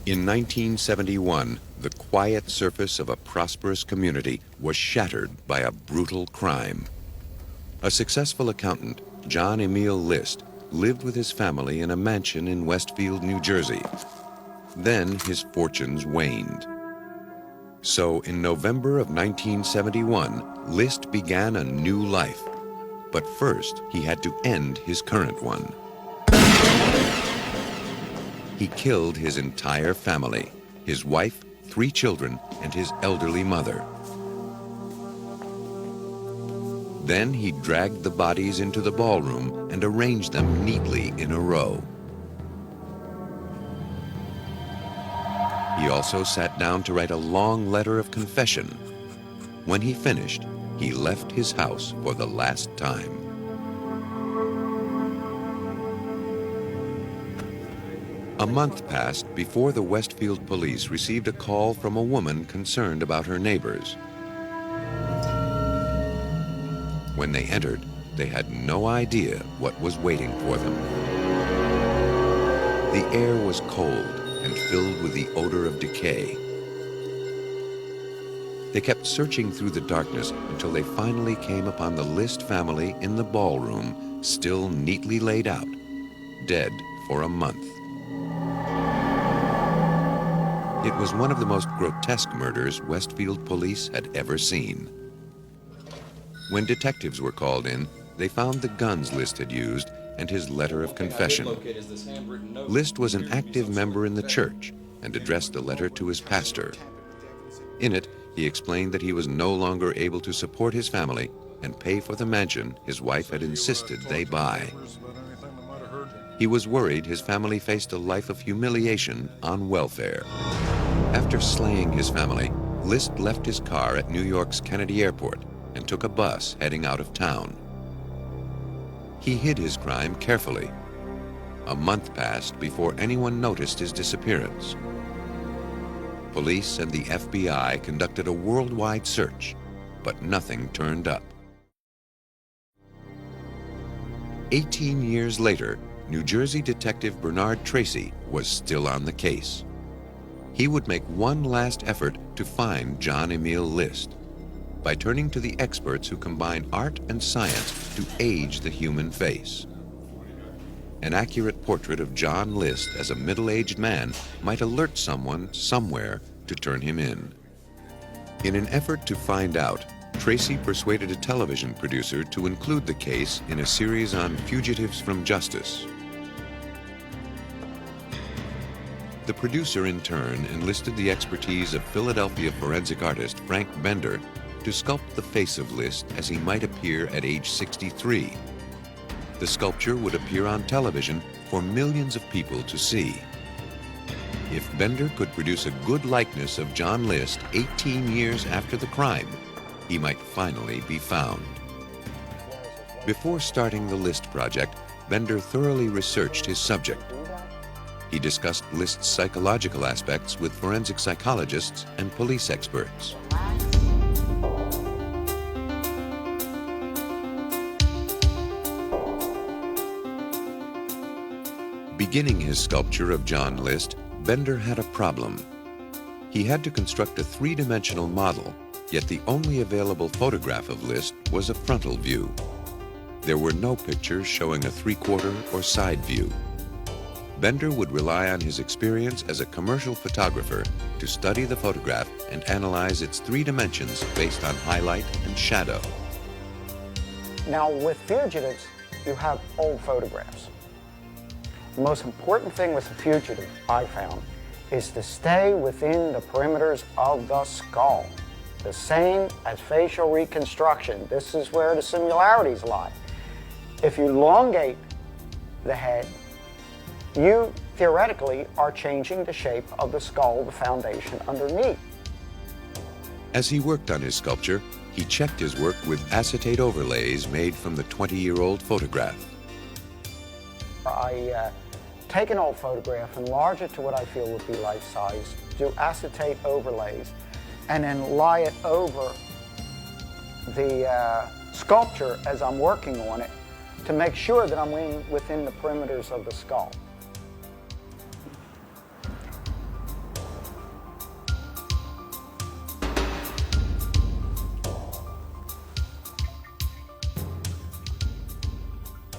In 1971, the quiet surface of a prosperous community was shattered by a brutal crime. A successful accountant, John Emil List, lived with his family in a mansion in Westfield, New Jersey. Then his fortunes waned. So in November of 1971, List began a new life. But first, he had to end his current one. He killed his entire family, his wife, 3 children, and his elderly mother. Then he dragged the bodies into the ballroom and arranged them neatly in a row. He also sat down to write a long letter of confession. When he finished, he left his house for the last time. A month passed before the Westfield police received a call from a woman concerned about her neighbors. When they entered, they had no idea what was waiting for them. The air was cold and filled with the odor of decay. They kept searching through the darkness until they finally came upon the List family in the ballroom, still neatly laid out, dead for a month. It was one of the most grotesque murders Westfield police had ever seen. When detectives were called in, they found the guns List had used and his letter of confession. List was an active member in the church and addressed the letter to his pastor. In it, he explained that he was no longer able to support his family and pay for the mansion his wife had insisted they buy. He was worried his family faced a life of humiliation on welfare. After slaying his family, List left his car at New York's Kennedy Airport and took a bus heading out of town. He hid his crime carefully. A month passed before anyone noticed his disappearance. Police and the FBI conducted a worldwide search, but nothing turned up. 18 years later, New Jersey detective Bernard Tracy was still on the case. He would make one last effort to find John Emil List by turning to the experts who combine art and science to age the human face. An accurate portrait of John List as a middle-aged man might alert someone somewhere to turn him in. In an effort to find out, Tracy persuaded a television producer to include the case in a series on fugitives from justice. The producer, in turn, enlisted the expertise of Philadelphia forensic artist Frank Bender to sculpt the face of List as he might appear at age 63. The sculpture would appear on television for millions of people to see. If Bender could produce a good likeness of John List 18 years after the crime, he might finally be found. Before starting the List project, Bender thoroughly researched his subject. He discussed List's psychological aspects with forensic psychologists and police experts. Beginning his sculpture of John List, Bender had a problem. He had to construct a 3-dimensional model, yet the only available photograph of List was a frontal view. There were no pictures showing a 3/4 or side view. Bender would rely on his experience as a commercial photographer to study the photograph and analyze its 3 dimensions based on highlight and shadow. Now, with fugitives, you have old photographs. The most important thing with a fugitive, I found, is to stay within the perimeters of the skull. The same as facial reconstruction. This is where the similarities lie. If you elongate the head, you theoretically are changing the shape of the skull, the foundation underneath. As he worked on his sculpture, he checked his work with acetate overlays made from the 20-year-old photograph. I take an old photograph, enlarge it to what I feel would be life-size, do acetate overlays, and then lie it over the sculpture as I'm working on it to make sure that I'm within the perimeters of the skull.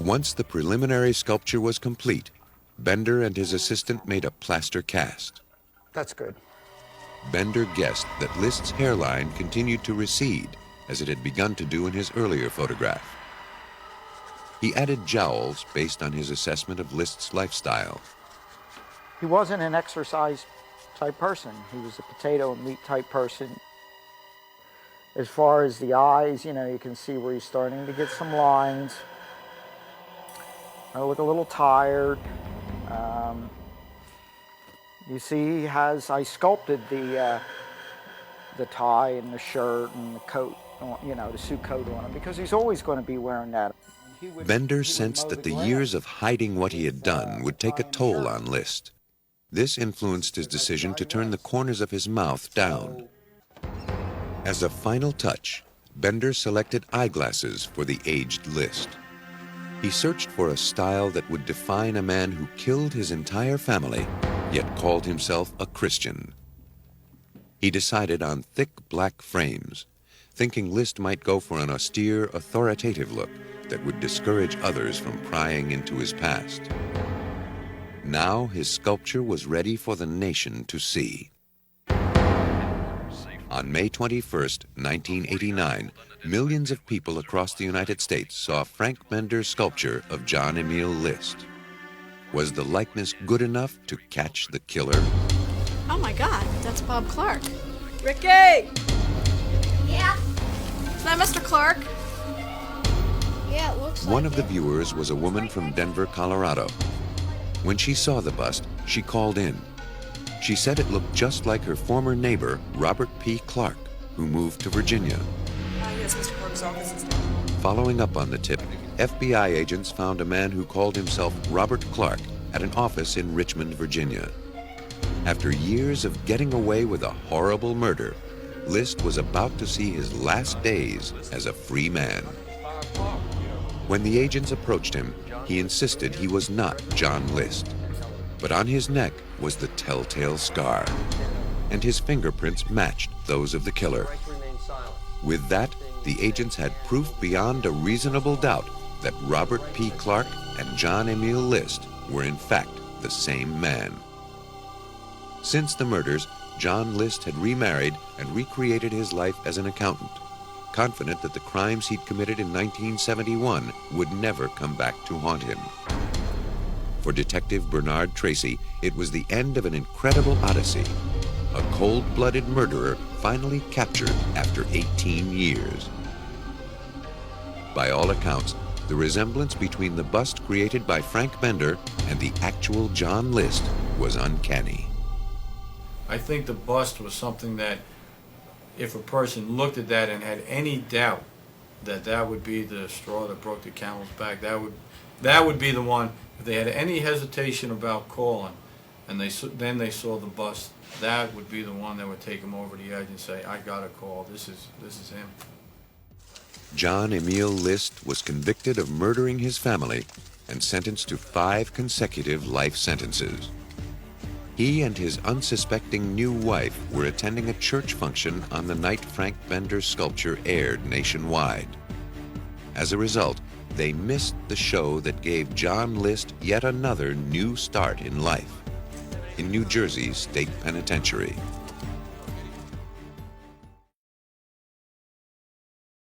Once the preliminary sculpture was complete, Bender and his assistant made a plaster cast. That's good. Bender guessed that List's hairline continued to recede, as it had begun to do in his earlier photograph. He added jowls based on his assessment of List's lifestyle. He wasn't an exercise type person. He was a potato and meat type person. As far as the eyes, you know, you can see where he's starting to get some lines. I look a little tired. You see, I sculpted the tie and the shirt and the coat, you know, the suit coat on him, because he's always going to be wearing that. Bender sensed that the years of hiding what he had done would take a toll on List. This influenced his decision to turn the corners of his mouth down. As a final touch, Bender selected eyeglasses for the aged List. He searched for a style that would define a man who killed his entire family, yet called himself a Christian. He decided on thick black frames, thinking List might go for an austere, authoritative look that would discourage others from prying into his past. Now his sculpture was ready for the nation to see. On May 21st, 1989, millions of people across the United States saw Frank Bender's sculpture of John Emile List. Was the likeness good enough to catch the killer? Oh my God, that's Bob Clark. Ricky! Yeah? Is that Mr. Clark? Yeah, it looks like One of the it. viewers was a woman from Denver, Colorado. When she saw the bust, she called in. She said it looked just like her former neighbor, Robert P. Clark, who moved to Virginia. Yes, Mr. Clark's office is Following up on the tip, FBI agents found a man who called himself Robert Clark at an office in Richmond, Virginia. After years of getting away with a horrible murder, List was about to see his last days as a free man. When the agents approached him, he insisted he was not John List. But on his neck was the telltale scar, and his fingerprints matched those of the killer. With that, the agents had proof beyond a reasonable doubt that Robert P. Clark and John Emile List were in fact the same man. Since the murders, John List had remarried and recreated his life as an accountant, confident that the crimes he'd committed in 1971 would never come back to haunt him. For Detective Bernard Tracy, it was the end of an incredible odyssey. A cold-blooded murderer finally captured after 18 years. By all accounts, the resemblance between the bust created by Frank Bender and the actual John List was uncanny. I think the bust was something that if a person looked at that and had any doubt that that would be the straw that broke the camel's back, that would be the one. If they had any hesitation about calling and then they saw the bust, that would be the one that would take them over the edge and say, I got a call, this is him. John Emile List was convicted of murdering his family and sentenced to 5 consecutive life sentences. He and his unsuspecting new wife were attending a church function on the night Frank Bender's sculpture aired nationwide. As a result, they missed the show that gave John List yet another new start in life in New Jersey's state penitentiary.